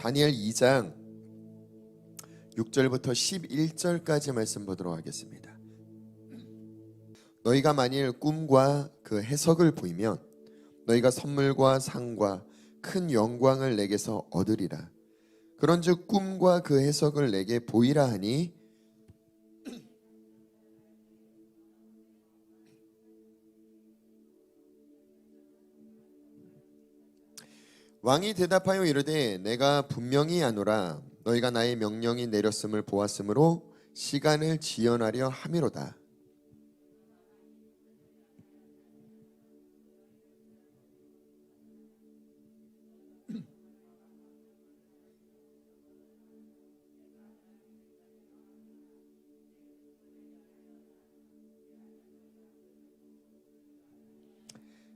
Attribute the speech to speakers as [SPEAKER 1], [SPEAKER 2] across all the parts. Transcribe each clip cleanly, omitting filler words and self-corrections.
[SPEAKER 1] 다니엘 2장 6절부터 11절까지 말씀 보도록 하겠습니다. 너희가 만일 꿈과 그 해석을 보이면 너희가 선물과 상과 큰 영광을 내게서 얻으리라. 그런즉 꿈과 그 해석을 내게 보이라 하니 왕이 대답하여 이르되 내가 분명히 아노라. 너희가 나의 명령이 내렸음을 보았으므로 시간을 지연하려 함이로다.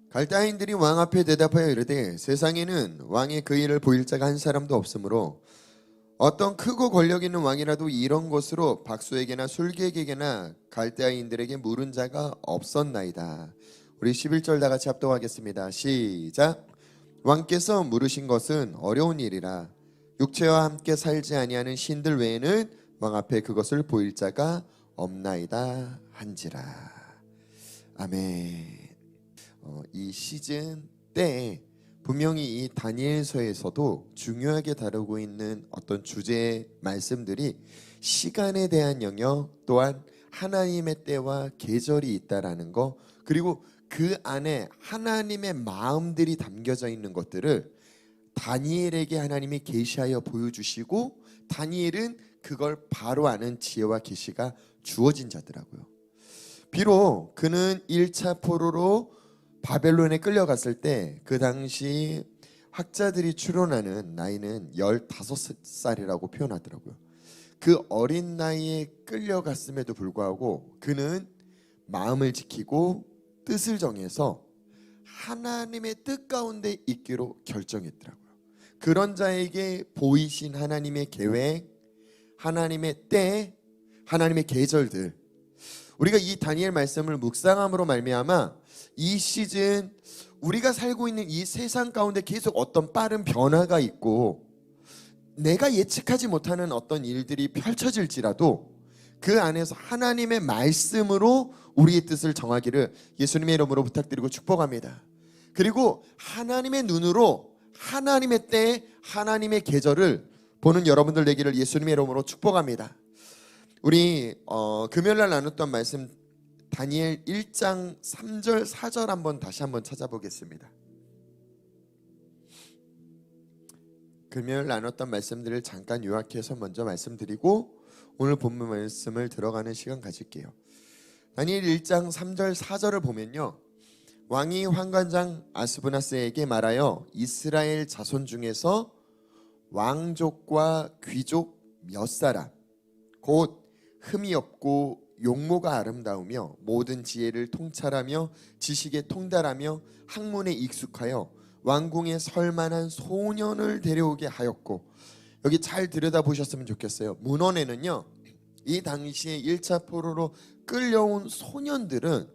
[SPEAKER 1] 갈대아인들이 왕 앞에 대답하여 이르되 세상에는 왕의 그 일을 보일 자가 한 사람도 없으므로 어떤 크고 권력 있는 왕이라도 이런 것으로 박수에게나 술객에게나 갈대아인들에게 물은 자가 없었나이다. 우리 11절 다 같이 합독하겠습니다. 시작. 왕께서 물으신 것은 어려운 일이라 육체와 함께 살지 아니하는 신들 외에는 왕 앞에 그것을 보일 자가 없나이다 한지라. 아멘. 이 시즌 때에 분명히 이 다니엘서에서도 중요하게 다루고 있는 어떤 주제의 말씀들이 시간에 대한 영역, 또한 하나님의 때와 계절이 있다라는 거, 그리고 그 안에 하나님의 마음들이 담겨져 있는 것들을 다니엘에게 하나님이 계시하여 보여주시고 다니엘은 그걸 바로 아는 지혜와 계시가 주어진 자더라고요. 비록 그는 1차 포로로 바벨론에 끌려갔을 때 그 당시 학자들이 추론하는 나이는 15살이라고 표현하더라고요. 그 어린 나이에 끌려갔음에도 불구하고 그는 마음을 지키고 뜻을 정해서 하나님의 뜻 가운데 있기로 결정했더라고요. 그런 자에게 보이신 하나님의 계획, 하나님의 때, 하나님의 계절들, 우리가 이 다니엘 말씀을 묵상함으로 말미암아 이 시즌 우리가 살고 있는 이 세상 가운데 계속 어떤 빠른 변화가 있고 내가 예측하지 못하는 어떤 일들이 펼쳐질지라도 그 안에서 하나님의 말씀으로 우리의 뜻을 정하기를 예수님의 이름으로 부탁드리고 축복합니다. 그리고 하나님의 눈으로 하나님의 때, 하나님의 계절을 보는 여러분들 되기를 예수님의 이름으로 축복합니다. 우리 금요일날 나눴던 말씀 다니엘 1장 3절 4절 다시 한번 찾아보겠습니다. 금요일 나눴던 말씀들을 잠깐 요약해서 먼저 말씀드리고 오늘 본문 말씀을 들어가는 시간 가질게요. 다니엘 1장 3절 4절을 보면요, 왕이 환관장 아스부나스에게 말하여 이스라엘 자손 중에서 왕족과 귀족 몇 사람 곧 흠이 없고 용모가 아름다우며 모든 지혜를 통찰하며 지식에 통달하며 학문에 익숙하여 왕궁에 설만한 소년을 데려오게 하였고, 여기 잘 들여다보셨으면 좋겠어요. 문헌에는요 이 당시에 1차 포로로 끌려온 소년들은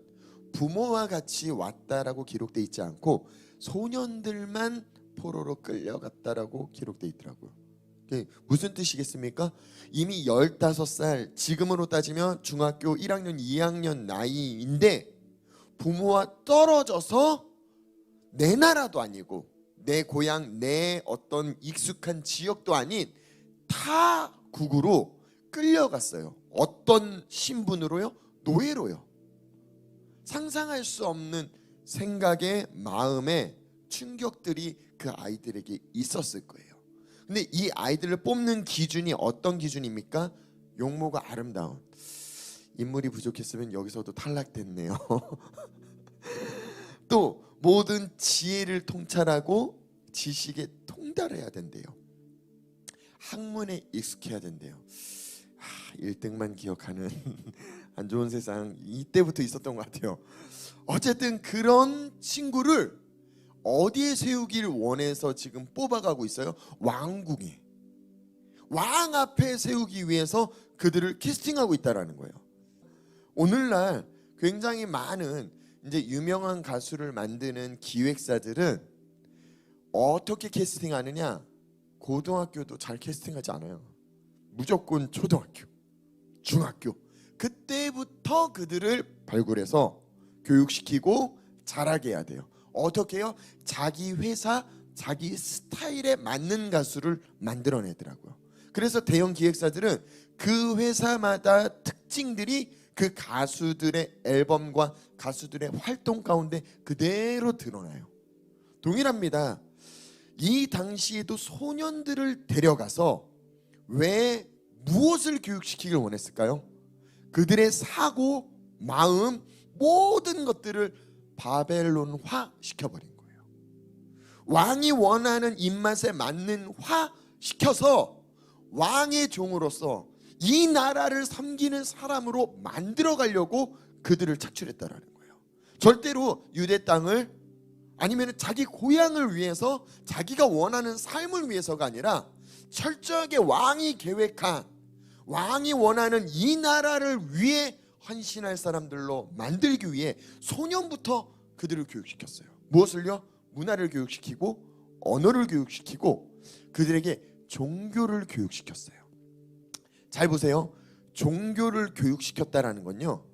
[SPEAKER 1] 부모와 같이 왔다라고 기록되어 있지 않고 소년들만 포로로 끌려갔다라고 기록되어 있더라고요. 무슨 뜻이겠습니까? 이미 15살, 지금으로 따지면 중학교 1학년, 2학년 나이인데 부모와 떨어져서 내 나라도 아니고 내 고향, 내 어떤 익숙한 지역도 아닌 타국으로 끌려갔어요. 어떤 신분으로요? 노예로요. 상상할 수 없는 생각의 마음의 충격들이 그 아이들에게 있었을 거예요. 근데 이 아이들을 뽑는 기준이 어떤 기준입니까? 용모가 아름다운. 인물이 부족했으면 여기서도 탈락됐네요. 또 모든 지혜를 통찰하고 지식에 통달해야 된대요. 학문에 익숙해야 된대요. 1등만 기억하는 안 좋은 세상 이때부터 있었던 것 같아요. 어쨌든 그런 친구를 어디에 세우기를 원해서 지금 뽑아가고 있어요? 왕궁에, 왕 앞에 세우기 위해서 그들을 캐스팅하고 있다라는 거예요. 오늘날 굉장히 많은 이제 유명한 가수를 만드는 기획사들은 어떻게 캐스팅하느냐? 고등학교도 잘 캐스팅하지 않아요. 무조건 초등학교, 중학교, 그때부터 그들을 발굴해서 교육시키고 자라게 해야 돼요. 어떻게 해요? 자기 회사, 자기 스타일에 맞는 가수를 만들어내더라고요. 그래서 대형 기획사들은 그 회사마다 특징들이 그 가수들의 앨범과 가수들의 활동 가운데 그대로 드러나요. 동일합니다. 이 당시에도 소년들을 데려가서 왜 무엇을 교육시키길 원했을까요? 그들의 사고, 마음, 모든 것들을 바벨론화 시켜버린 거예요. 왕이 원하는 입맛에 맞는 화 시켜서 왕의 종으로서 이 나라를 섬기는 사람으로 만들어 가려고 그들을 착출했다라는 거예요. 절대로 유대 땅을 아니면 자기 고향을 위해서 자기가 원하는 삶을 위해서가 아니라 철저하게 왕이 계획한, 왕이 원하는 이 나라를 위해 헌신할 사람들로 만들기 위해 소년부터 그들을 교육시켰어요. 무엇을요? 문화를 교육시키고 언어를 교육시키고 그들에게 종교를 교육시켰어요. 잘 보세요. 종교를 교육시켰다라는 건요,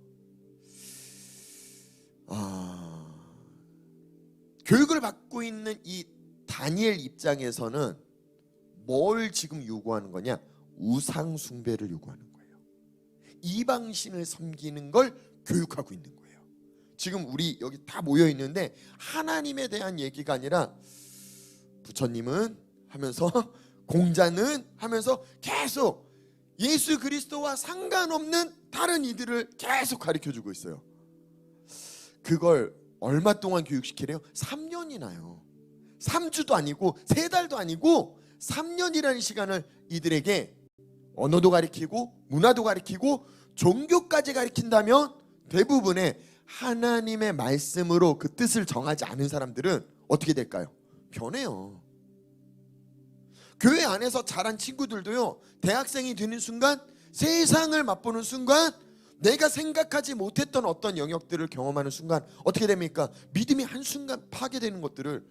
[SPEAKER 1] 교육을 받고 있는 이 다니엘 입장에서는 뭘 지금 요구하는 거냐? 우상 숭배를 요구하는 거예요. 이방신을 섬기는 걸 교육하고 있는 거예요. 지금 우리 여기 다 모여 있는데 하나님에 대한 얘기가 아니라 부처님은 하면서 공자는 하면서 계속 예수 그리스도와 상관없는 다른 이들을 계속 가르쳐주고 있어요. 그걸 얼마 동안 교육시키래요? 3년이나요. 3주도 아니고 3달도 아니고 3년이라는 시간을 이들에게 언어도 가르치고 문화도 가르치고 종교까지 가르친다면 대부분의 하나님의 말씀으로 그 뜻을 정하지 않은 사람들은 어떻게 될까요? 변해요. 교회 안에서 자란 친구들도요, 대학생이 되는 순간, 세상을 맛보는 순간, 내가 생각하지 못했던 어떤 영역들을 경험하는 순간 어떻게 됩니까? 믿음이 한순간 파괴되는 것들을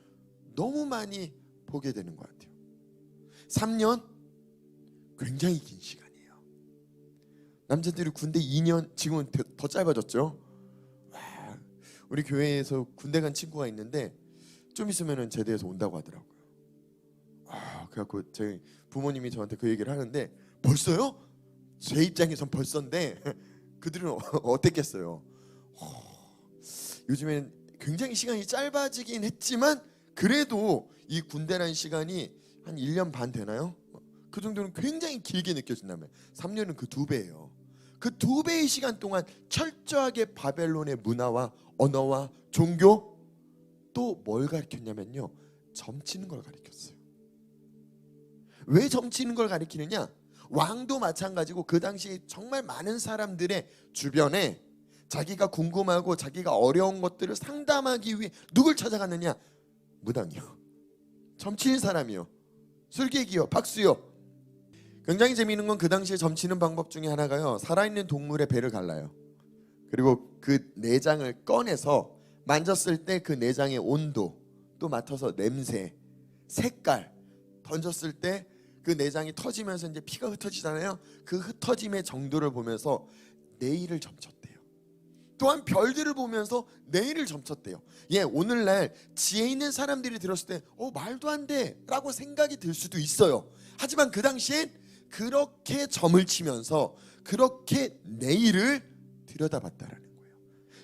[SPEAKER 1] 너무 많이 보게 되는 것 같아요. 3년 굉장히 긴 시간이에요. 남자들이 군대 2년, 지금은 더 짧아졌죠. 우리 교회에서 군대 간 친구가 있는데 좀 있으면 제대해서 온다고 하더라고요. 그래갖고 저희 부모님이 저한테 그 얘기를 하는데, 벌써요? 제 입장에선 벌써인데 그들은 어땠겠어요? 요즘엔 굉장히 시간이 짧아지긴 했지만 그래도 이 군대라는 시간이 한 1년 반 되나요? 그 정도는 굉장히 길게 느껴진다면 3년은 그 2배예요. 그 2배의 시간 동안 철저하게 바벨론의 문화와 언어와 종교, 또 뭘 가르쳤냐면요, 점치는 걸 가르쳤어요. 왜 점치는 걸 가르치느냐? 왕도 마찬가지고 그 당시에 정말 많은 사람들의 주변에 자기가 궁금하고 자기가 어려운 것들을 상담하기 위해 누굴 찾아갔느냐? 무당이요, 점치는 사람이요, 술객이요, 박수요. 굉장히 재미있는 건 그 당시에 점치는 방법 중에 하나가요, 살아있는 동물의 배를 갈라요. 그리고 그 내장을 꺼내서 만졌을 때 그 내장의 온도, 또 맡아서 냄새, 색깔, 던졌을 때 그 내장이 터지면서 이제 피가 흩어지잖아요. 그 흩어짐의 정도를 보면서 내일을 점쳤대요. 또한 별들을 보면서 내일을 점쳤대요. 오늘날 지혜 있는 사람들이 들었을 때 말도 안 돼 라고 생각이 들 수도 있어요. 하지만 그 당시엔 그렇게 점을 치면서 그렇게 내일을 들여다봤다라는 거예요.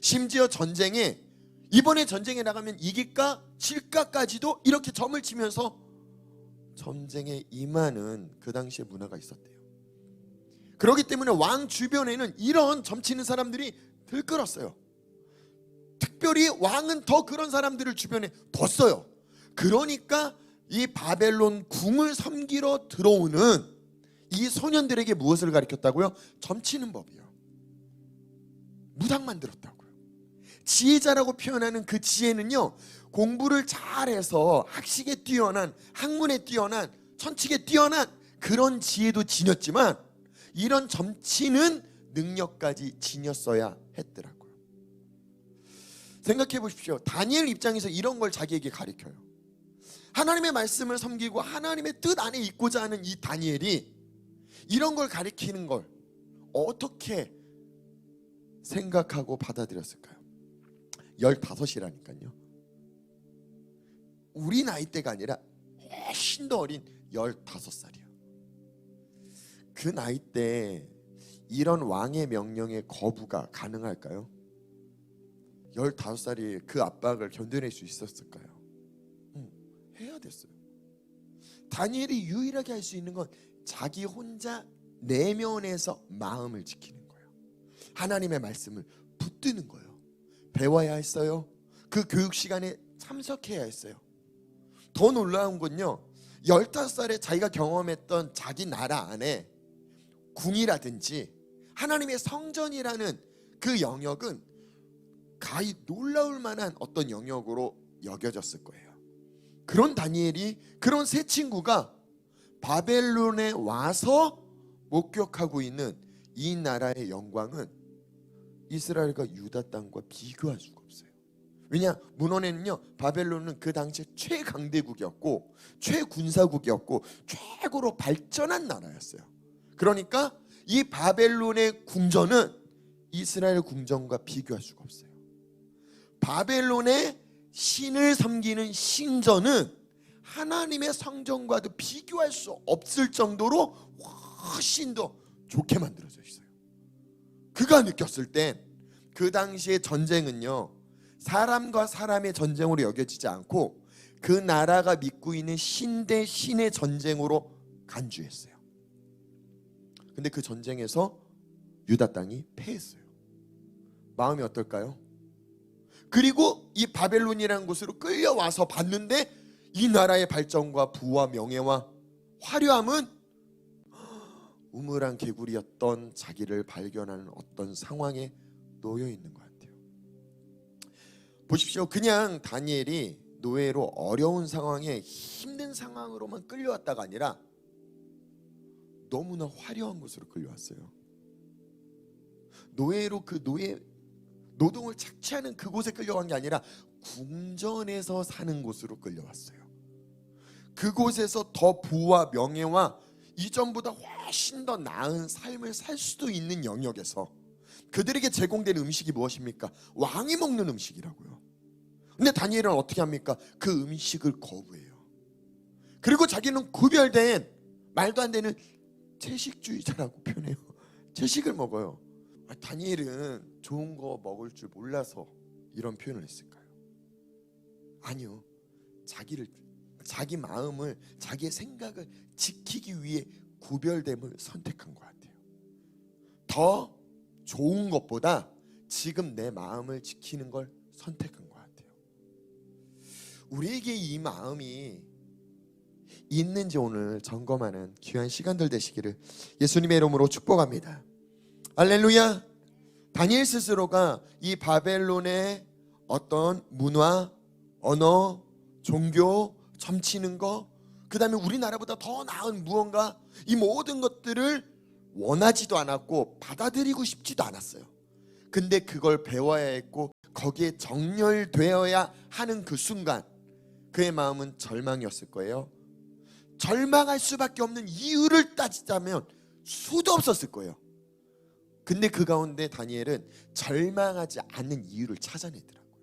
[SPEAKER 1] 심지어 전쟁에, 이번에 전쟁에 나가면 이길까 질까까지도 이렇게 점을 치면서 전쟁에 임하는 그 당시의 문화가 있었대요. 그렇기 때문에 왕 주변에는 이런 점치는 사람들이 들끓었어요. 특별히 왕은 더 그런 사람들을 주변에 뒀어요. 그러니까 이 바벨론 궁을 섬기러 들어오는 이 소년들에게 무엇을 가르쳤다고요? 점치는 법이요. 무당 만들었다고요. 지혜자라고 표현하는 그 지혜는요, 공부를 잘해서 학식에 뛰어난, 학문에 뛰어난, 천칙에 뛰어난 그런 지혜도 지녔지만 이런 점치는 능력까지 지녔어야 했더라고요. 생각해 보십시오. 다니엘 입장에서 이런 걸 자기에게 가르쳐요. 하나님의 말씀을 섬기고 하나님의 뜻 안에 있고자 하는 이 다니엘이 이런 걸 가리키는 걸 어떻게 생각하고 받아들였을까요? 15이라니까요. 우리 나이대가 아니라 훨씬 더 어린 15살이요. 그 나이 때 이런 왕의 명령에 거부가 가능할까요? 15살이 그 압박을 견뎌낼 수 있었을까요? 해야 됐어요. 다니엘이 유일하게 할 수 있는 건 자기 혼자 내면에서 마음을 지키는 거예요. 하나님의 말씀을 붙드는 거예요. 배워야 했어요. 그 교육 시간에 참석해야 했어요. 더 놀라운 건요, 15살에 자기가 경험했던 자기 나라 안에 궁이라든지 하나님의 성전이라는 그 영역은 가히 놀라울 만한 어떤 영역으로 여겨졌을 거예요. 그런 다니엘이, 그런 세 친구가 바벨론에 와서 목격하고 있는 이 나라의 영광은 이스라엘과 유다 땅과 비교할 수가 없어요. 왜냐? 문헌에는요, 바벨론은 그 당시에 최강대국이었고 최군사국이었고 최고로 발전한 나라였어요. 그러니까 이 바벨론의 궁전은 이스라엘 궁전과 비교할 수가 없어요. 바벨론의 신을 섬기는 신전은 하나님의 성전과도 비교할 수 없을 정도로 훨씬 더 좋게 만들어져 있어요. 그가 느꼈을 땐 그 당시의 전쟁은요, 사람과 사람의 전쟁으로 여겨지지 않고 그 나라가 믿고 있는 신 대 신의 전쟁으로 간주했어요. 근데 그 전쟁에서 유다 땅이 패했어요. 마음이 어떨까요? 그리고 이 바벨론이라는 곳으로 끌려와서 봤는데 이 나라의 발전과 부와 명예와 화려함은 우물한 개구리였던 자기를 발견하는 어떤 상황에 놓여 있는 것 같아요. 보십시오. 그냥 다니엘이 노예로 어려운 상황에 힘든 상황으로만 끌려왔다가 아니라 너무나 화려한 곳으로 끌려왔어요. 노예로 그 노동을 착취하는 그곳에 끌려간 게 아니라 궁전에서 사는 곳으로 끌려왔어요. 그곳에서 더 부와 명예와 이전보다 훨씬 더 나은 삶을 살 수도 있는 영역에서 그들에게 제공된 음식이 무엇입니까? 왕이 먹는 음식이라고요. 근데 다니엘은 어떻게 합니까? 그 음식을 거부해요. 그리고 자기는 구별된 말도 안 되는 채식주의자라고 표현해요. 채식을 먹어요. 다니엘은 좋은 거 먹을 줄 몰라서 이런 표현을 했을까요? 아니요. 자기 마음을, 자기의 생각을 지키기 위해 구별됨을 선택한 것 같아요. 더 좋은 것보다 지금 내 마음을 지키는 걸 선택한 것 같아요. 우리에게 이 마음이 있는지 오늘 점검하는 귀한 시간들 되시기를 예수님의 이름으로 축복합니다. 할렐루야. 다니엘 스스로가 이 바벨론의 어떤 문화, 언어, 종교, 점치는 거, 그 다음에 우리나라보다 더 나은 무언가, 이 모든 것들을 원하지도 않았고 받아들이고 싶지도 않았어요. 근데 그걸 배워야 했고 거기에 정렬되어야 하는 그 순간 그의 마음은 절망이었을 거예요. 절망할 수밖에 없는 이유를 따지자면 수도 없었을 거예요. 근데 그 가운데 다니엘은 절망하지 않는 이유를 찾아내더라고요.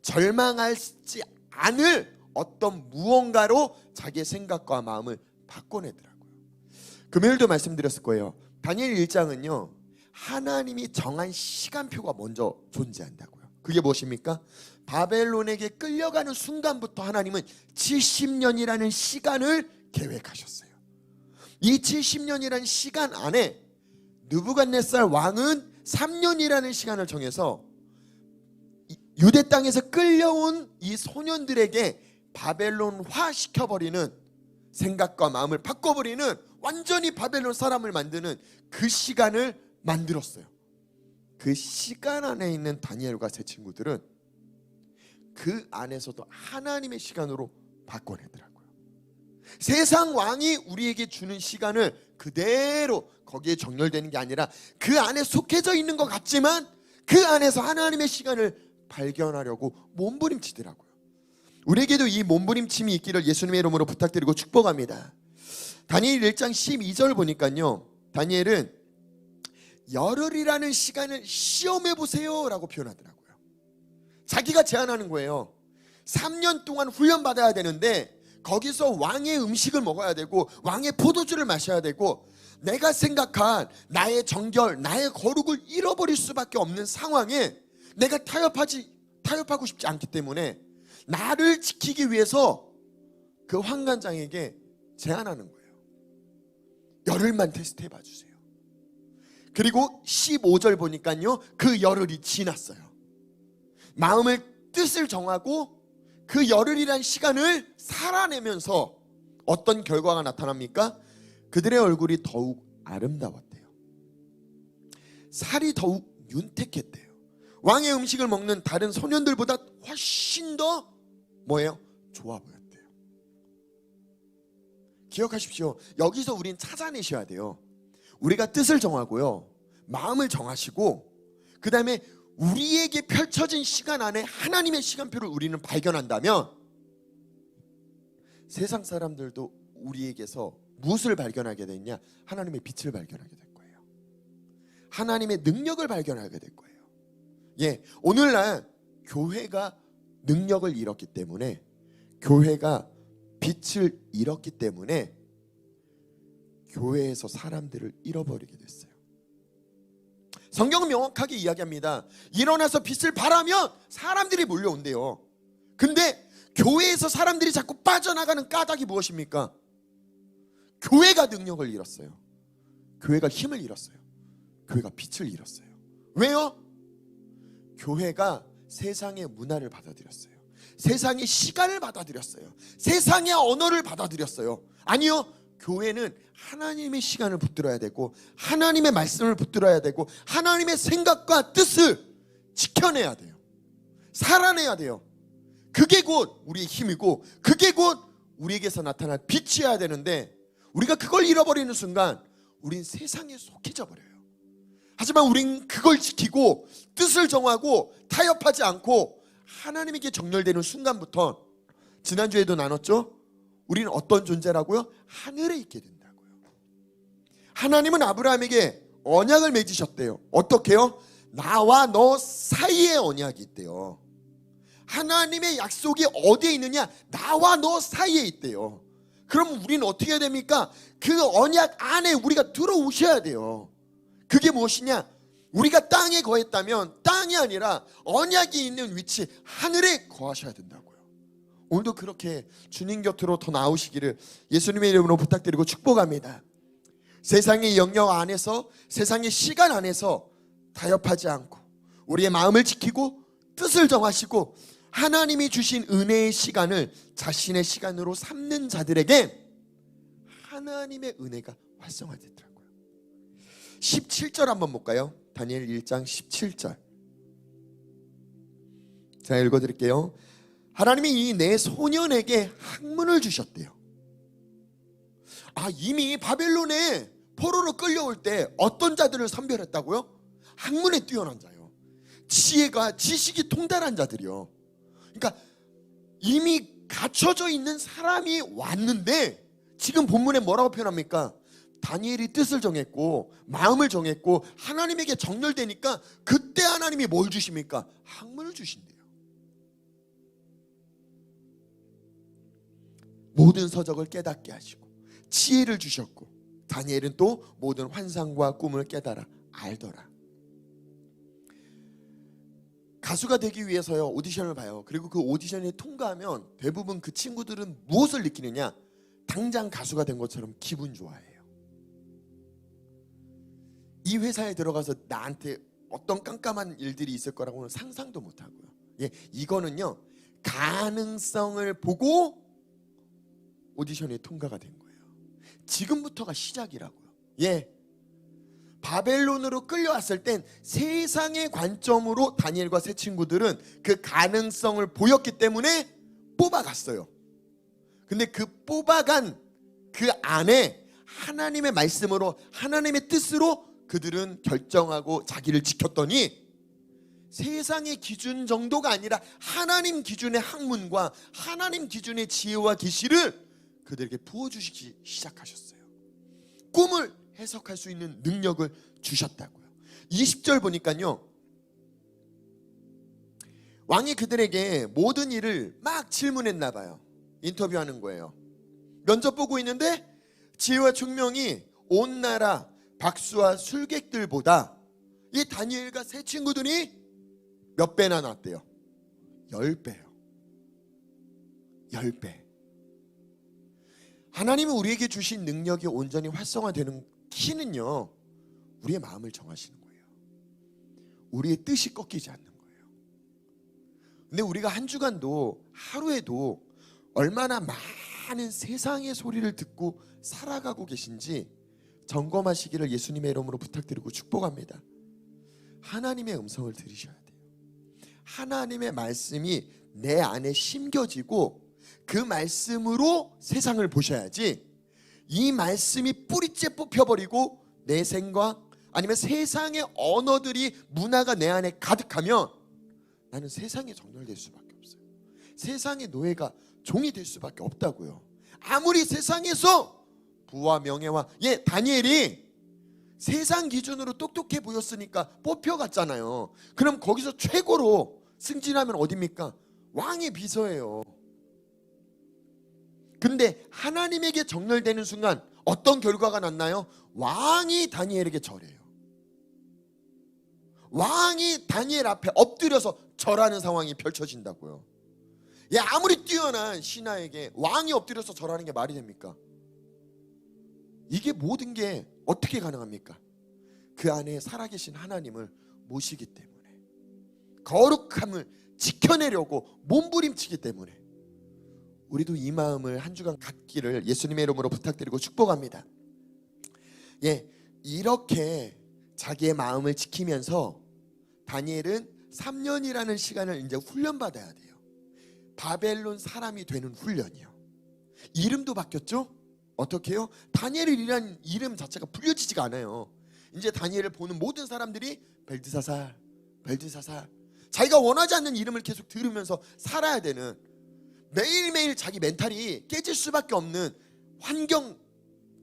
[SPEAKER 1] 절망하지 않을 어떤 무언가로 자기의 생각과 마음을 바꿔내더라고요. 금요일도 말씀드렸을 거예요. 다니엘 1장은요, 하나님이 정한 시간표가 먼저 존재한다고요. 그게 무엇입니까? 바벨론에게 끌려가는 순간부터 하나님은 70년이라는 시간을 계획하셨어요. 이 70년이라는 시간 안에 느부갓네살 왕은 3년이라는 시간을 정해서 유대 땅에서 끌려온 이 소년들에게 바벨론화 시켜버리는, 생각과 마음을 바꿔버리는, 완전히 바벨론 사람을 만드는 그 시간을 만들었어요. 그 시간 안에 있는 다니엘과 세 친구들은 그 안에서도 하나님의 시간으로 바꿔내더라고요. 세상 왕이 우리에게 주는 시간을 그대로 거기에 정렬되는 게 아니라 그 안에 속해져 있는 것 같지만 그 안에서 하나님의 시간을 발견하려고 몸부림치더라고요. 우리에게도 이 몸부림침이 있기를 예수님의 이름으로 부탁드리고 축복합니다. 다니엘 1장 12절 보니까요, 다니엘은 열흘이라는 시간을 시험해보세요 라고 표현하더라고요. 자기가 제안하는 거예요. 3년 동안 훈련받아야 되는데 거기서 왕의 음식을 먹어야 되고 왕의 포도주를 마셔야 되고 내가 생각한 나의 정결, 나의 거룩을 잃어버릴 수밖에 없는 상황에 내가 타협하고 싶지 않기 때문에 나를 지키기 위해서 그 환관장에게 제안하는 거예요. 열흘만 테스트해 봐주세요. 그리고 15절 보니까요, 그 열흘이 지났어요. 마음을 뜻을 정하고 그 열흘이란 시간을 살아내면서 어떤 결과가 나타납니까? 그들의 얼굴이 더욱 아름다웠대요. 살이 더욱 윤택했대요. 왕의 음식을 먹는 다른 소년들보다 훨씬 더 뭐예요? 좋아 보였대요. 기억하십시오. 여기서 우린 찾아내셔야 돼요. 우리가 뜻을 정하고요, 마음을 정하시고 그 다음에 우리에게 펼쳐진 시간 안에 하나님의 시간표를 우리는 발견한다면 세상 사람들도 우리에게서 무엇을 발견하게 됐냐? 하나님의 빛을 발견하게 될 거예요. 하나님의 능력을 발견하게 될 거예요. 예, 오늘날 교회가 능력을 잃었기 때문에, 교회가 빛을 잃었기 때문에 교회에서 사람들을 잃어버리게 됐어요. 성경은 명확하게 이야기합니다. 일어나서 빛을 발하면 사람들이 몰려온대요. 근데 교회에서 사람들이 자꾸 빠져나가는 까닭이 무엇입니까? 교회가 능력을 잃었어요. 교회가 힘을 잃었어요. 교회가 빛을 잃었어요. 왜요? 교회가 세상의 문화를 받아들였어요. 세상의 시간을 받아들였어요. 세상의 언어를 받아들였어요. 아니요, 교회는 하나님의 시간을 붙들어야 되고 하나님의 말씀을 붙들어야 되고 하나님의 생각과 뜻을 지켜내야 돼요. 살아내야 돼요. 그게 곧 우리의 힘이고 그게 곧 우리에게서 나타날 빛이어야 되는데, 우리가 그걸 잃어버리는 순간 우린 세상에 속해져 버려요. 하지만 우린 그걸 지키고 뜻을 정하고 타협하지 않고 하나님에게 정렬되는 순간부터, 지난주에도 나눴죠? 우리는 어떤 존재라고요? 하늘에 있게 된다고요. 하나님은 아브라함에게 언약을 맺으셨대요. 어떻게요? 나와 너 사이에 언약이 있대요. 하나님의 약속이 어디에 있느냐? 나와 너 사이에 있대요. 그럼 우리는 어떻게 해야 됩니까? 그 언약 안에 우리가 들어오셔야 돼요. 그게 무엇이냐? 우리가 땅에 거했다면 땅이 아니라 언약이 있는 위치, 하늘에 거하셔야 된다고요. 오늘도 그렇게 주님 곁으로 더 나오시기를 예수님의 이름으로 부탁드리고 축복합니다. 세상의 영역 안에서, 세상의 시간 안에서 타협하지 않고 우리의 마음을 지키고 뜻을 정하시고 하나님이 주신 은혜의 시간을 자신의 시간으로 삼는 자들에게 하나님의 은혜가 활성화되더라고요. 17절 한번 볼까요? 다니엘 1장 17절. 자, 읽어드릴게요. 하나님이 이 네 소년에게 학문을 주셨대요. 이미 바벨론에 포로로 끌려올 때 어떤 자들을 선별했다고요? 학문에 뛰어난 자요. 지혜가, 지식이 통달한 자들이요. 그러니까 이미 갖춰져 있는 사람이 왔는데, 지금 본문에 뭐라고 표현합니까? 다니엘이 뜻을 정했고 마음을 정했고 하나님에게 정렬되니까 그때 하나님이 뭘 주십니까? 학문을 주신대요. 모든 서적을 깨닫게 하시고 지혜를 주셨고, 다니엘은 또 모든 환상과 꿈을 깨달아 알더라. 가수가 되기 위해서요, 오디션을 봐요. 그리고 그 오디션에 통과하면 대부분 그 친구들은 무엇을 느끼느냐? 당장 가수가 된 것처럼 기분 좋아해요. 이 회사에 들어가서 나한테 어떤 깜깜한 일들이 있을 거라고는 상상도 못하고요. 예, 이거는요, 가능성을 보고 오디션에 통과가 된 거예요. 지금부터가 시작이라고요. 예, 바벨론으로 끌려왔을 땐 세상의 관점으로 다니엘과 세 친구들은 그 가능성을 보였기 때문에 뽑아갔어요. 근데 그 뽑아간 그 안에 하나님의 말씀으로, 하나님의 뜻으로 그들은 결정하고 자기를 지켰더니 세상의 기준 정도가 아니라 하나님 기준의 학문과 하나님 기준의 지혜와 계시를 그들에게 부어주시기 시작하셨어요. 꿈을 해석할 수 있는 능력을 주셨다고요. 20절 보니까요, 왕이 그들에게 모든 일을 막 질문했나 봐요. 인터뷰하는 거예요. 면접 보고 있는데 지혜와 총명이 온 나라 박수와 술객들보다 이 다니엘과 세 친구들이 몇 배나 낫대요? 10배요. 10배. 하나님은 우리에게 주신 능력이 온전히 활성화되는 키는요, 우리의 마음을 정하시는 거예요. 우리의 뜻이 꺾이지 않는 거예요. 근데 우리가 한 주간도 하루에도 얼마나 많은 세상의 소리를 듣고 살아가고 계신지 점검하시기를 예수님의 이름으로 부탁드리고 축복합니다. 하나님의 음성을 들으셔야 돼요. 하나님의 말씀이 내 안에 심겨지고 그 말씀으로 세상을 보셔야지, 이 말씀이 뿌리째 뽑혀버리고 내 생각 아니면 세상의 언어들이 문화가 내 안에 가득하면 나는 세상에 정렬될 수밖에 없어요. 세상의 노예가 종이 될 수밖에 없다고요. 아무리 세상에서 부와 명예와, 다니엘이 세상 기준으로 똑똑해 보였으니까 뽑혀갔잖아요. 그럼 거기서 최고로 승진하면 어딥니까? 왕의 비서예요. 근데 하나님에게 정렬되는 순간 어떤 결과가 났나요? 왕이 다니엘에게 절해요. 왕이 다니엘 앞에 엎드려서 절하는 상황이 펼쳐진다고요. 아무리 뛰어난 신하에게 왕이 엎드려서 절하는 게 말이 됩니까? 이게 모든 게 어떻게 가능합니까? 그 안에 살아계신 하나님을 모시기 때문에, 거룩함을 지켜내려고 몸부림치기 때문에. 우리도 이 마음을 한 주간 갖기를 예수님의 이름으로 부탁드리고 축복합니다. 이렇게 자기의 마음을 지키면서 다니엘은 3년이라는 시간을 이제 훈련받아야 돼요. 바벨론 사람이 되는 훈련이요. 이름도 바뀌었죠? 어떻게 해요? 다니엘이라는 이름 자체가 불려지지가 않아요. 이제 다니엘을 보는 모든 사람들이 벨드사살, 벨드사살, 자기가 원하지 않는 이름을 계속 들으면서 살아야 되는, 매일매일 자기 멘탈이 깨질 수밖에 없는 환경,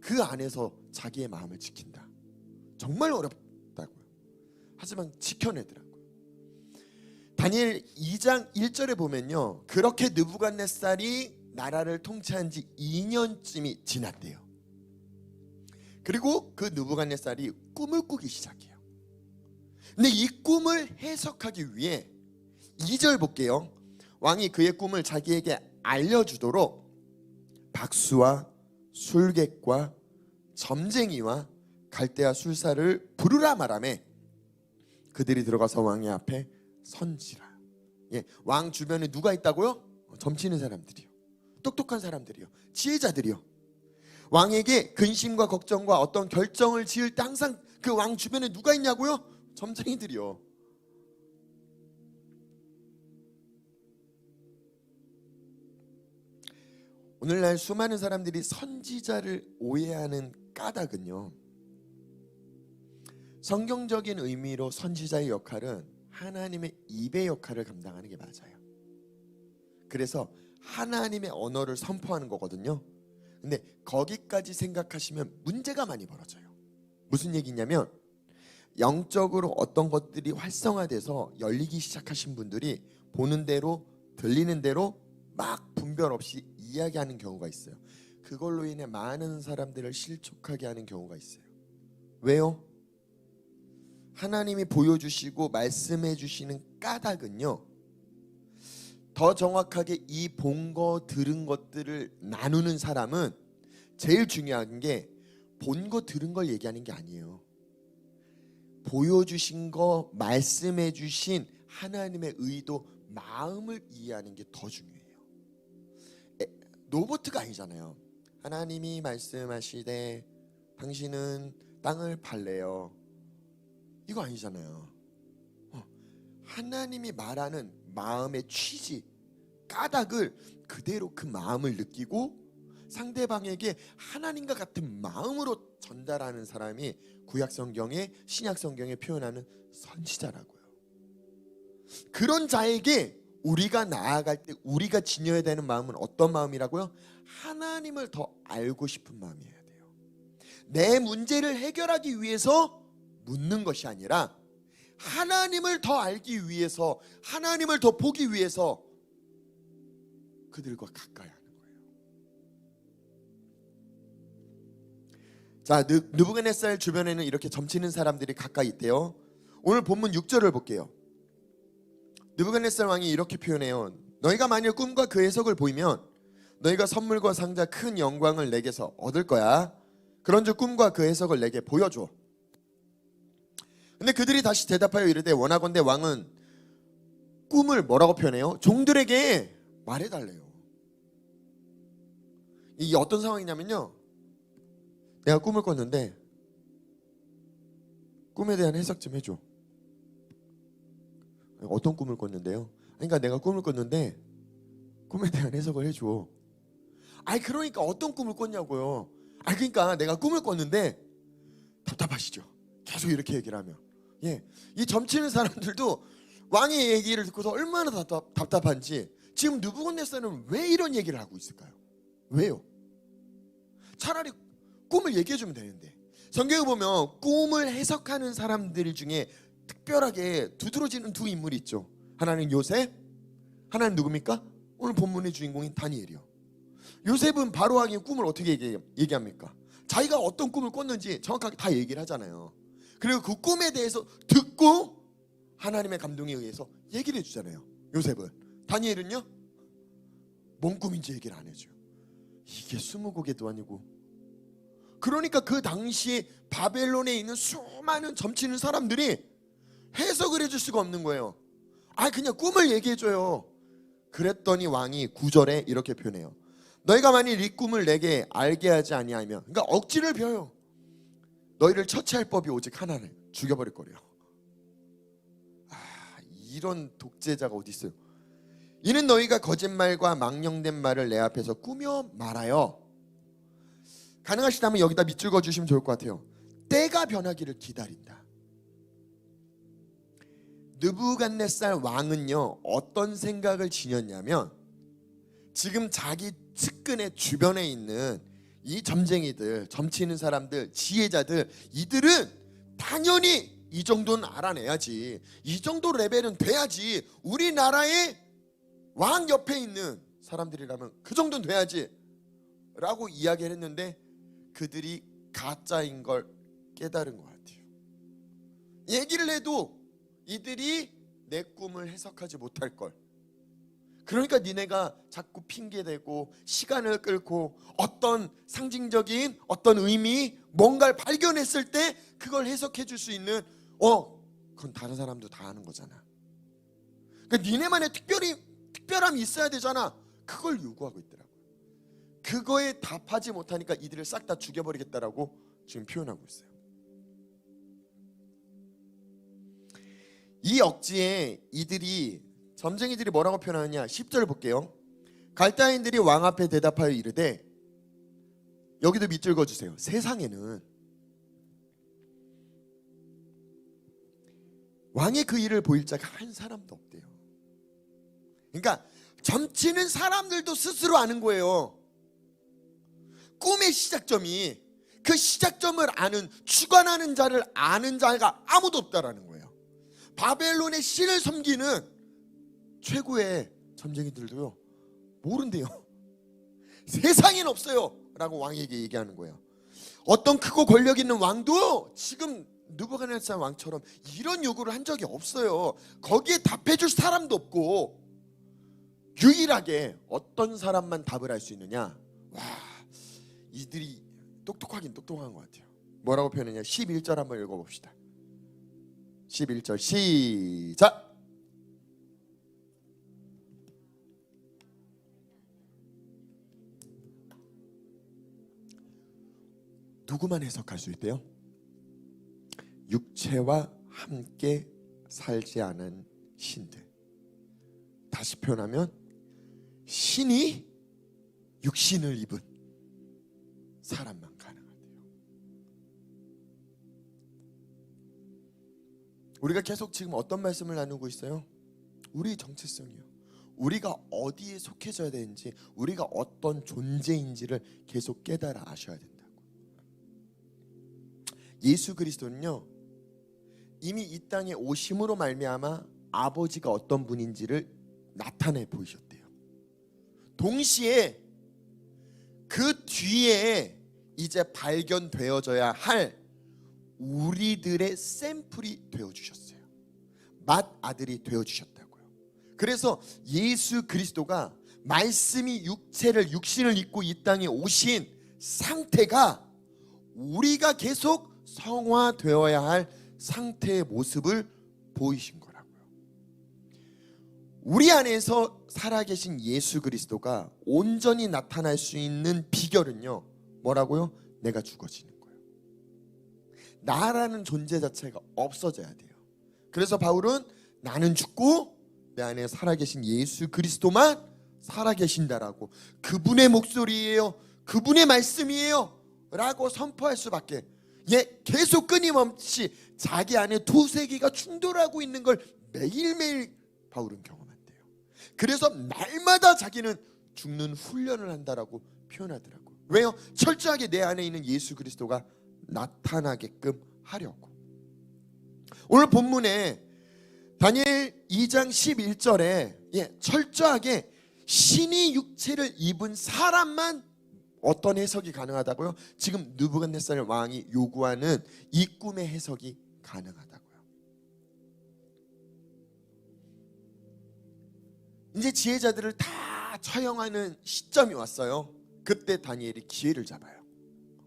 [SPEAKER 1] 그 안에서 자기의 마음을 지킨다. 정말 어렵다고요. 하지만 지켜내더라고요. 다니엘 2장 1절에 보면요, 그렇게 느부갓네살이 나라를 통치한 지 2년쯤이 지났대요. 그리고 그 느부갓네살이 꿈을 꾸기 시작해요. 근데 이 꿈을 해석하기 위해 2절 볼게요. 왕이 그의 꿈을 자기에게 알려주도록 박수와 술객과 점쟁이와 갈대아 술사를 부르라 말하매 그들이 들어가서 왕의 앞에 선지라. 왕 주변에 누가 있다고요? 점치는 사람들이요, 똑똑한 사람들이요, 지혜자들이요. 왕에게 근심과 걱정과 어떤 결정을 지을 때 항상 그 왕 주변에 누가 있냐고요? 점쟁이들이요. 오늘날 수많은 사람들이 선지자를 오해하는 까닭은요, 성경적인 의미로 선지자의 역할은 하나님의 입의 역할을 감당하는 게 맞아요. 그래서 하나님의 언어를 선포하는 거거든요. 근데 거기까지 생각하시면 문제가 많이 벌어져요. 무슨 얘기냐면, 영적으로 어떤 것들이 활성화돼서 열리기 시작하신 분들이 보는 대로 들리는 대로 막 분별 없이 이야기하는 경우가 있어요. 그걸로 인해 많은 사람들을 실족하게 하는 경우가 있어요. 왜요? 하나님이 보여주시고 말씀해 주시는 까닭은요, 더 정확하게 이 본 거 들은 것들을 나누는 사람은 제일 중요한 게 본 거 들은 걸 얘기하는 게 아니에요. 보여주신 거, 말씀해 주신 하나님의 의도, 마음을 이해하는 게 더 중요해요. 로봇가 아니잖아요. 하나님이 말씀하시되 당신은 땅을 팔래요, 이거 아니잖아요. 하나님이 말하는 마음의 취지, 까닭을 그대로 그 마음을 느끼고 상대방에게 하나님과 같은 마음으로 전달하는 사람이 구약 성경에, 신약 성경에 표현하는 선지자라고요. 그런 자에게 우리가 나아갈 때 우리가 지녀야 되는 마음은 어떤 마음이라고요? 하나님을 더 알고 싶은 마음이어야 돼요. 내 문제를 해결하기 위해서 묻는 것이 아니라 하나님을 더 알기 위해서, 하나님을 더 보기 위해서 그들과 가까이 하는 거예요. 자, 느부갓네살 주변에는 이렇게 점치는 사람들이 가까이 있대요. 오늘 본문 6절을 볼게요. 느부갓네살 왕이 이렇게 표현해요. 너희가 만일 꿈과 그 해석을 보이면 너희가 선물과 상자 큰 영광을 내게서 얻을 거야. 그런즉 꿈과 그 해석을 내게 보여줘. 근데 그들이 다시 대답하여 이르되 원하건대 왕은 꿈을 뭐라고 표현해요? 종들에게 말해달래요. 이게 어떤 상황이냐면요, 내가 꿈을 꿨는데 꿈에 대한 해석 좀 해줘. 어떤 꿈을 꿨는데요? 그러니까 내가 꿈을 꿨는데 꿈에 대한 해석을 해줘. 그러니까 어떤 꿈을 꿨냐고요. 그러니까 내가 꿈을 꿨는데 답답하시죠? 계속 이렇게 얘기를 하면. 이 점치는 사람들도 왕의 얘기를 듣고서 얼마나 답답한지 지금 느부갓네살은 왜 이런 얘기를 하고 있을까요? 왜요? 차라리 꿈을 얘기해 주면 되는데. 성경에 보면 꿈을 해석하는 사람들 중에 특별하게 두드러지는 두 인물이 있죠. 하나는 요셉, 하나는 누굽니까? 오늘 본문의 주인공인 다니엘이요. 요셉은 바로 왕의 꿈을 어떻게 얘기합니까? 자기가 어떤 꿈을 꿨는지 정확하게 다 얘기를 하잖아요. 그리고 그 꿈에 대해서 듣고 하나님의 감동에 의해서 얘기를 해주잖아요. 요셉은. 다니엘은요, 뭔 꿈인지 얘기를 안 해줘요. 이게 20개도 아니고. 그러니까 그 당시에 바벨론에 있는 수많은 점치는 사람들이 해석을 해줄 수가 없는 거예요. 그냥 꿈을 얘기해줘요. 그랬더니 왕이 9절에 이렇게 표현해요. 너희가 만일 이 꿈을 내게 알게 하지 아니하면, 그러니까 억지를 펴요. 너희를 처치할 법이 오직 하나를 죽여버릴 거래요. 이런 독재자가 어디 있어요? 이는 너희가 거짓말과 망령된 말을 내 앞에서 꾸며 말하여, 가능하시다면 여기다 밑줄 그어주시면 좋을 것 같아요. 때가 변하기를 기다린다. 느부갓네살 왕은요, 어떤 생각을 지녔냐면, 지금 자기 측근의 주변에 있는 이 점쟁이들, 점치는 사람들, 지혜자들, 이들은 당연히 이 정도는 알아내야지, 이 정도 레벨은 돼야지, 우리나라의 왕 옆에 있는 사람들이라면 그 정도는 돼야지 라고 이야기를 했는데, 그들이 가짜인 걸 깨달은 것 같아요. 얘기를 해도 이들이 내 꿈을 해석하지 못할 걸. 그러니까 니네가 자꾸 핑계대고 시간을 끌고 어떤 상징적인 어떤 의미, 뭔가를 발견했을 때 그걸 해석해 줄 수 있는, 그건 다른 사람도 다 하는 거잖아. 그러니까 니네만의 특별함이 있어야 되잖아. 그걸 요구하고 있더라고요. 그거에 답하지 못하니까 이들을 싹 다 죽여버리겠다라고 지금 표현하고 있어요. 이 억지에 점쟁이들이 뭐라고 표현하느냐, 10절 볼게요. 갈대아인들이 왕 앞에 대답하여 이르되, 여기도 밑줄 그어주세요. 세상에는 왕의 그 일을 보일 자가 한 사람도 없대요. 그러니까 점치는 사람들도 스스로 아는 거예요. 꿈의 시작점이, 그 시작점을 아는, 주관하는 자를 아는 자가 아무도 없다라는 거예요. 바벨론의 신을 섬기는 최고의 점쟁이들도요, 모른대요. 세상엔 없어요 라고 왕에게 얘기하는 거예요. 어떤 크고 권력 있는 왕도 지금 느부갓네살 왕처럼 이런 요구를 한 적이 없어요. 거기에 답해줄 사람도 없고, 유일하게 어떤 사람만 답을 할 수 있느냐, 이들이 똑똑하긴 똑똑한 것 같아요. 뭐라고 표현했냐, 11절 한번 읽어봅시다. 11절 시작. 누구만 해석할 수 있대요? 육체와 함께 살지 않은 신들. 다시 표현하면 신이 육신을 입은 사람만 가능하대요. 우리가 계속 지금 어떤 말씀을 나누고 있어요? 우리의 정체성이요. 우리가 어디에 속해져야 되는지, 우리가 어떤 존재인지를 계속 깨달아 아셔야 된다고. 예수 그리스도는요, 이미 이 땅에 오심으로 말미암아 아버지가 어떤 분인지를 나타내 보이셨대요. 동시에 그 뒤에 이제 발견되어져야 할 우리들의 샘플이 되어주셨어요. 맏아들이 되어주셨다고요. 그래서 예수 그리스도가 말씀이 육신을 입고 이 땅에 오신 상태가 우리가 계속 성화되어야 할 상태의 모습을 보이신 거라고요. 우리 안에서 살아계신 예수 그리스도가 온전히 나타날 수 있는 비결은요, 뭐라고요? 내가 죽어지는 거예요. 나라는 존재 자체가 없어져야 돼요. 그래서 바울은 나는 죽고 내 안에 살아계신 예수 그리스도만 살아계신다라고, 그분의 목소리예요, 그분의 말씀이에요 라고 선포할 수밖에, 계속 끊임없이 자기 안에 두세 개가 충돌하고 있는 걸 매일매일 바울은 경험한대요. 그래서 날마다 자기는 죽는 훈련을 한다라고 표현하더라고요. 왜요? 철저하게 내 안에 있는 예수 그리스도가 나타나게끔 하려고. 오늘 본문에 다니엘 2장 11절에 철저하게 신이 육체를 입은 사람만 어떤 해석이 가능하다고요? 지금 느부갓네살 왕이 요구하는 이 꿈의 해석이 가능하다고요. 이제 지혜자들을 다 처형하는 시점이 왔어요. 그때 다니엘이 기회를 잡아요.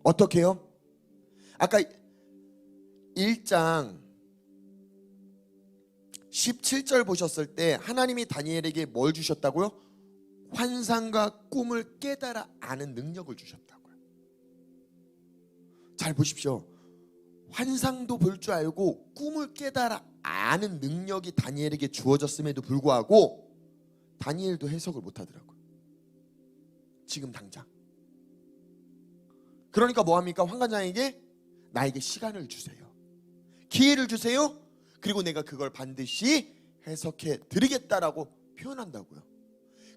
[SPEAKER 1] 어떻게 해요? 아까 1장 17절 보셨을 때 하나님이 다니엘에게 뭘 주셨다고요? 환상과 꿈을 깨달아 아는 능력을 주셨다고요. 잘 보십시오. 환상도 볼 줄 알고 꿈을 깨달아 아는 능력이 다니엘에게 주어졌음에도 불구하고 다니엘도 해석을 못하더라고요. 지금 당장. 그러니까 뭐합니까? 환관장에게 나에게 시간을 주세요, 기회를 주세요, 그리고 내가 그걸 반드시 해석해 드리겠다라고 표현한다고요.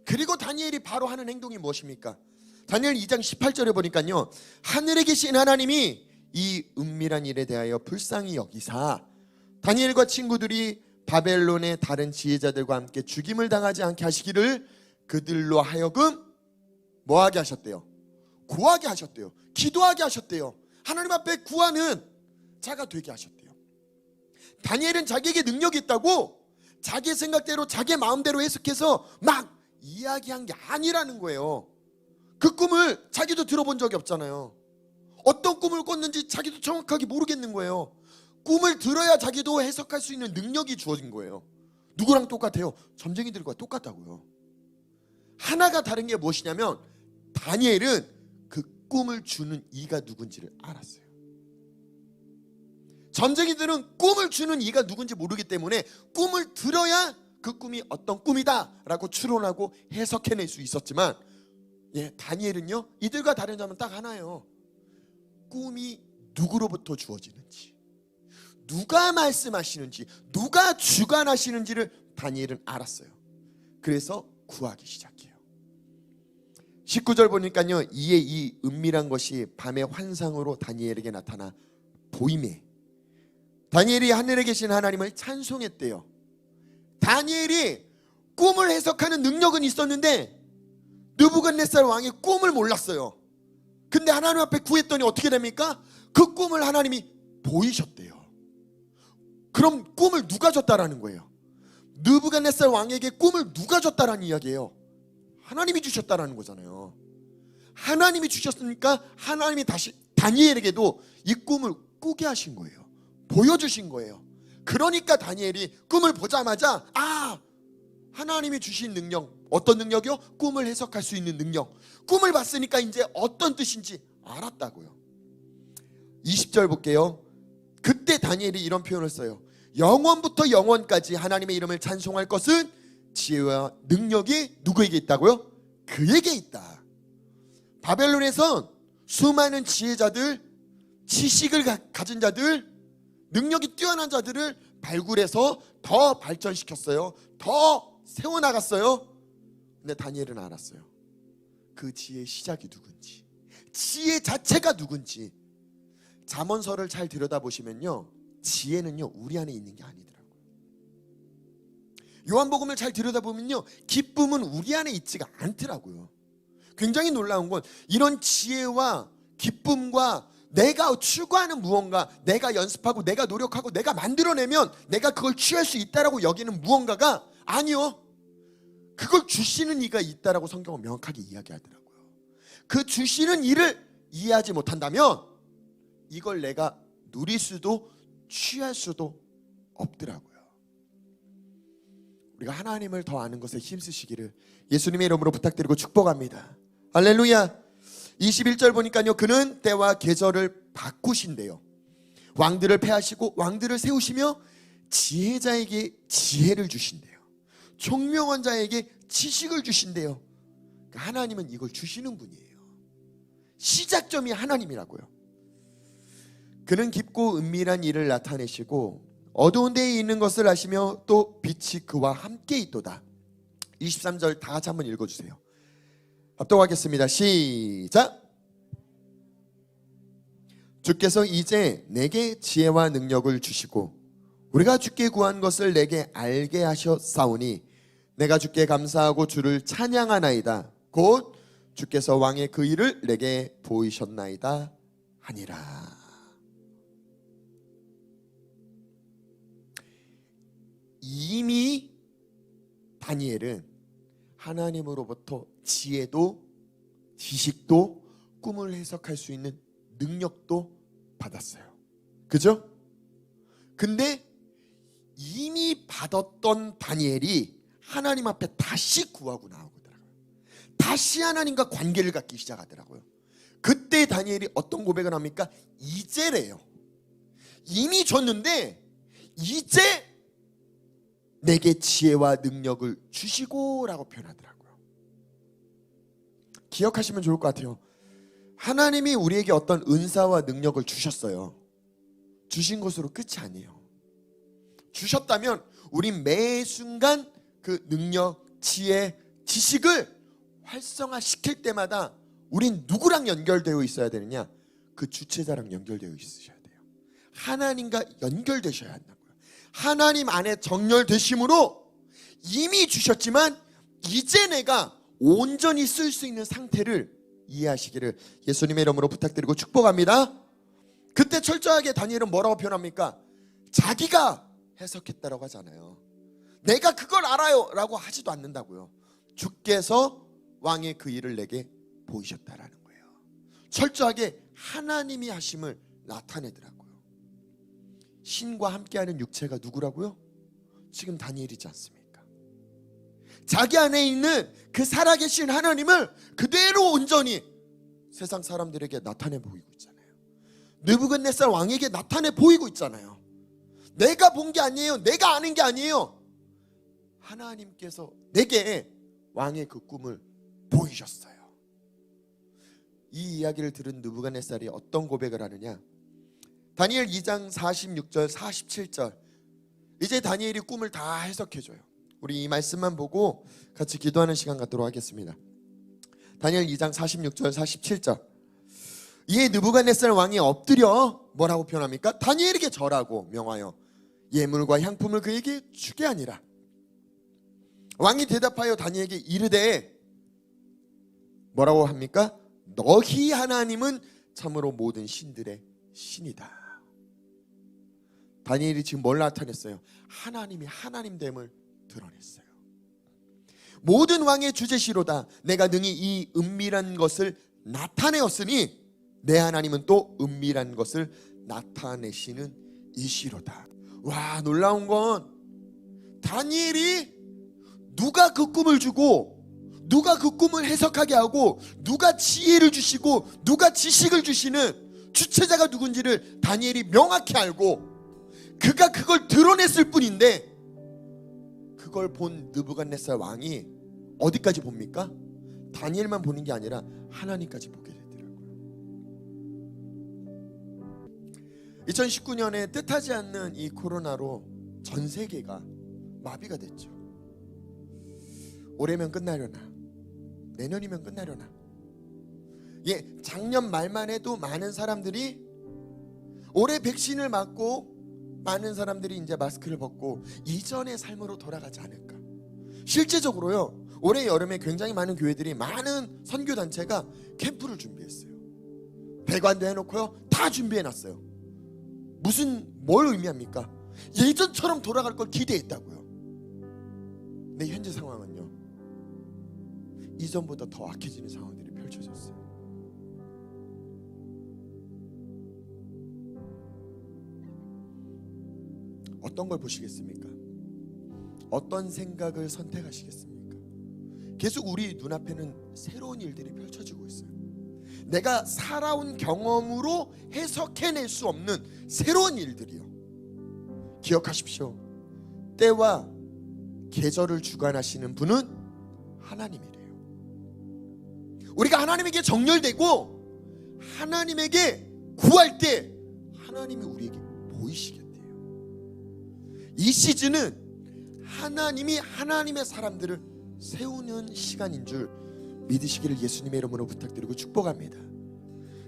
[SPEAKER 1] 그리고 다니엘이 바로 하는 행동이 무엇입니까? 다니엘 2장 18절에 보니까요, 하늘에 계신 하나님이 이 은밀한 일에 대하여 불쌍히 여기사 다니엘과 친구들이 바벨론의 다른 지혜자들과 함께 죽임을 당하지 않게 하시기를 그들로 하여금 뭐하게 하셨대요? 구하게 하셨대요. 기도하게 하셨대요. 하나님 앞에 구하는 자가 되게 하셨대요. 다니엘은 자기에게 능력이 있다고 자기 생각대로 자기 마음대로 해석해서 막 이야기한 게 아니라는 거예요. 그 꿈을 자기도 들어본 적이 없잖아요. 어떤 꿈을 꿨는지 자기도 정확하게 모르겠는 거예요. 꿈을 들어야 자기도 해석할 수 있는 능력이 주어진 거예요. 누구랑 똑같아요? 점쟁이들과 똑같다고요. 하나가 다른 게 무엇이냐면 다니엘은 그 꿈을 주는 이가 누군지를 알았어요. 점쟁이들은 꿈을 주는 이가 누군지 모르기 때문에 꿈을 들어야 그 꿈이 어떤 꿈이다 라고 추론하고 해석해낼 수 있었지만 다니엘은요, 이들과 다른 점은 딱 하나예요. 꿈이 누구로부터 주어지는지, 누가 말씀하시는지, 누가 주관하시는지를 다니엘은 알았어요. 그래서 구하기 시작해요. 19절 보니까요, 이에 이 은밀한 것이 밤의 환상으로 다니엘에게 나타나 보임에 다니엘이 하늘에 계신 하나님을 찬송했대요. 다니엘이 꿈을 해석하는 능력은 있었는데 느부갓네살 왕이 꿈을 몰랐어요. 근데 하나님 앞에 구했더니 어떻게 됩니까? 그 꿈을 하나님이 보이셨대요. 그럼 꿈을 누가 줬다라는 거예요? 느부갓네살 왕에게 꿈을 누가 줬다라는 이야기예요? 하나님이 주셨다라는 거잖아요. 하나님이 주셨으니까 하나님이 다시 다니엘에게도 이 꿈을 꾸게 하신 거예요. 보여주신 거예요. 그러니까 다니엘이 꿈을 보자마자 하나님이 주신 능력, 어떤 능력이요? 꿈을 해석할 수 있는 능력. 꿈을 봤으니까 이제 어떤 뜻인지 알았다고요. 20절 볼게요. 그때 다니엘이 이런 표현을 써요. 영원부터 영원까지 하나님의 이름을 찬송할 것은 지혜와 능력이 누구에게 있다고요? 그에게 있다. 바벨론에선 수많은 지혜자들, 지식을 가진 자들, 능력이 뛰어난 자들을 발굴해서 더 발전시켰어요. 더 세워나갔어요. 근데 다니엘은 알았어요. 그 지혜의 시작이 누군지, 지혜 자체가 누군지. 잠언서를 잘 들여다보시면요, 지혜는요 우리 안에 있는 게 아니더라고요. 요한복음을 잘 들여다보면요, 기쁨은 우리 안에 있지가 않더라고요. 굉장히 놀라운 건 이런 지혜와 기쁨과 내가 추구하는 무언가, 내가 연습하고 내가 노력하고 내가 만들어내면 내가 그걸 취할 수 있다라고 여기는 무언가가 아니요, 그걸 주시는 이가 있다라고 성경은 명확하게 이야기하더라고요. 그 주시는 이를 이해하지 못한다면 이걸 내가 누릴 수도 취할 수도 없더라고요. 우리가 하나님을 더 아는 것에 힘쓰시기를 예수님의 이름으로 부탁드리고 축복합니다. 할렐루야. 21절 보니까요, 그는 때와 계절을 바꾸신대요. 왕들을 패하시고 왕들을 세우시며 지혜자에게 지혜를 주신대요. 총명한 자에게 지식을 주신대요. 하나님은 이걸 주시는 분이에요. 시작점이 하나님이라고요. 그는 깊고 은밀한 일을 나타내시고 어두운 데에 있는 것을 아시며 또 빛이 그와 함께 있도다. 23절 다 같이 한번 읽어주세요. 합독하겠습니다. 시작. 주께서 이제 내게 지혜와 능력을 주시고 우리가 주께 구한 것을 내게 알게 하셨사오니 내가 주께 감사하고 주를 찬양하나이다. 곧 주께서 왕의 그 일을 내게 보이셨나이다 하니라. 이미 다니엘은 하나님으로부터 지혜도 지식도 꿈을 해석할 수 있는 능력도 받았어요. 그죠? 근데 이미 받았던 다니엘이 하나님 앞에 다시 구하고 나오더라고요. 다시 하나님과 관계를 갖기 시작하더라고요. 그때 다니엘이 어떤 고백을 합니까? 이제래요. 이미 줬는데 이제 내게 지혜와 능력을 주시고 라고 표현하더라고요. 기억하시면 좋을 것 같아요. 하나님이 우리에게 어떤 은사와 능력을 주셨어요. 주신 것으로 끝이 아니에요. 주셨다면 우린 매 순간 그 능력, 지혜, 지식을 활성화시킬 때마다 우린 누구랑 연결되어 있어야 되느냐? 그 주체자랑 연결되어 있으셔야 돼요. 하나님과 연결되셔야 한다고요. 하나님 안에 정렬되심으로 이미 주셨지만 이제 내가 온전히 쓸 수 있는 상태를 이해하시기를 예수님의 이름으로 부탁드리고 축복합니다. 그때 철저하게 다니엘은 뭐라고 표현합니까? 자기가 해석했다라고 하잖아요. 내가 그걸 알아요 라고 하지도 않는다고요. 주께서 왕의 그 일을 내게 보이셨다라는 거예요. 철저하게 하나님이 하심을 나타내더라고요. 신과 함께하는 육체가 누구라고요? 지금 다니엘이지 않습니까? 자기 안에 있는 그 살아계신 하나님을 그대로 온전히 세상 사람들에게 나타내 보이고 있잖아요. 느부갓네살 왕에게 나타내 보이고 있잖아요. 내가 본 게 아니에요. 내가 아는 게 아니에요. 하나님께서 내게 왕의 그 꿈을 보이셨어요. 이 이야기를 들은 느부갓네살이 어떤 고백을 하느냐? 다니엘 2장 46절 47절 이제 다니엘이 꿈을 다 해석해줘요. 우리 이 말씀만 보고 같이 기도하는 시간 갖도록 하겠습니다. 다니엘 2장 46절 47절 이에 느부갓네살 왕이 엎드려 뭐라고 표현합니까? 다니엘에게 절하고 명하여 예물과 향품을 그에게 주게 하니라. 왕이 대답하여 다니엘에게 이르되 뭐라고 합니까? 너희 하나님은 참으로 모든 신들의 신이다. 다니엘이 지금 뭘 나타냈어요? 하나님이 하나님됨을 드러냈어요. 모든 왕의 주제시로다. 내가 능히 이 은밀한 것을 나타내었으니 내 하나님은 또 은밀한 것을 나타내시는 이시로다. 와, 놀라운 건 다니엘이 누가 그 꿈을 주고 누가 그 꿈을 해석하게 하고 누가 지혜를 주시고 누가 지식을 주시는 주체자가 누군지를 다니엘이 명확히 알고 그가 그걸 드러냈을 뿐인데 그걸 본 느부갓네살 왕이 어디까지 봅니까? 다니엘만 보는 게 아니라 하나님까지 보게 되더라고요. 2019년에 뜻하지 않는 이 코로나로 전 세계가 마비가 됐죠. 올해면 끝나려나, 내년이면 끝나려나. 예, 작년 말만 해도 많은 사람들이 올해 백신을 맞고 많은 사람들이 이제 마스크를 벗고 이전의 삶으로 돌아가지 않을까. 실제적으로요, 올해 여름에 굉장히 많은 교회들이, 많은 선교단체가 캠프를 준비했어요. 배관도 해놓고요, 다 준비해놨어요. 뭘 의미합니까? 예전처럼 돌아갈 걸 기대했다고요. 근데 현재 상황은요, 이전보다 더 악해지는 상황들이 펼쳐졌어요. 어떤 걸 보시겠습니까? 어떤 생각을 선택하시겠습니까? 계속 우리 눈앞에는 새로운 일들이 펼쳐지고 있어요. 내가 살아온 경험으로 해석해낼 수 없는 새로운 일들이요. 기억하십시오. 때와 계절을 주관하시는 분은 하나님이래요. 우리가 하나님에게 정렬되고 하나님에게 구할 때 하나님이 우리에게 보이시겠대요. 이 시즌은 하나님이 하나님의 사람들을 세우는 시간인 줄 믿으시기를 예수님의 이름으로 부탁드리고 축복합니다.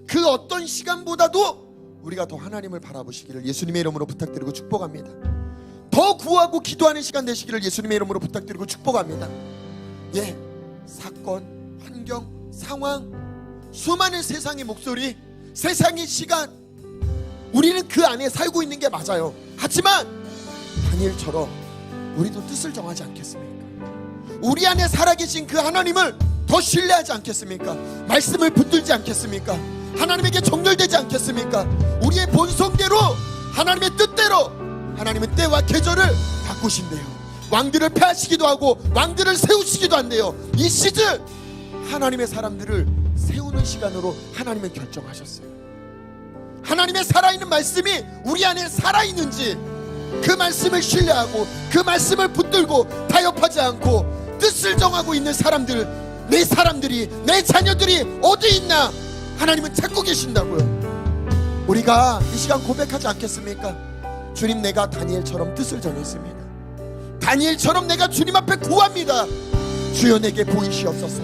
[SPEAKER 1] 그 어떤 시간보다도 우리가 더 하나님을 바라보시기를 예수님의 이름으로 부탁드리고 축복합니다. 더 구하고 기도하는 시간 되시기를 예수님의 이름으로 부탁드리고 축복합니다. 예, 사건, 환경, 상황, 수많은 세상의 목소리, 세상의 시간, 우리는 그 안에 살고 있는 게 맞아요. 하지만 다니엘처럼 우리도 뜻을 정하지 않겠습니까? 우리 안에 살아계신 그 하나님을 더 신뢰하지 않겠습니까? 말씀을 붙들지 않겠습니까? 하나님에게 정렬되지 않겠습니까? 우리의 본성대로, 하나님의 뜻대로 하나님은 때와 계절을 바꾸신대요. 왕들을 폐하시기도 하고 왕들을 세우시기도 한대요. 이 시즌 하나님의 사람들을 세우는 시간으로 하나님은 결정하셨어요. 하나님의 살아있는 말씀이 우리 안에 살아있는지, 그 말씀을 신뢰하고 그 말씀을 붙들고 타협하지 않고 뜻을 정하고 있는 사람들, 내 사람들이, 내 자녀들이 어디 있나 하나님은 찾고 계신다고요. 우리가 이 시간 고백하지 않겠습니까? 주님, 내가 다니엘처럼 뜻을 정했습니다. 다니엘처럼 내가 주님 앞에 구합니다. 주여 내게 보이시옵소서.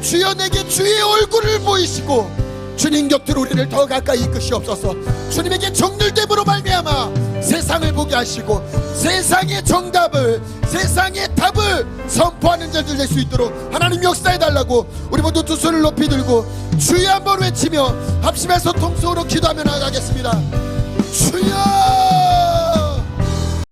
[SPEAKER 1] 주여 내게 주의 얼굴을 보이시고 주님 곁으로 우리를 더 가까이 이끄시옵소서. 주님에게 정렬됨으로 말미암아 세상을 보게 하시고 세상의 정답을, 세상의 답을 선포하는 자들 될 수 있도록 하나님 역사해달라고 우리 모두 두 손을 높이 들고 주여 한번 외치며 합심해서 통성으로 기도하며 나아가겠습니다. 주여!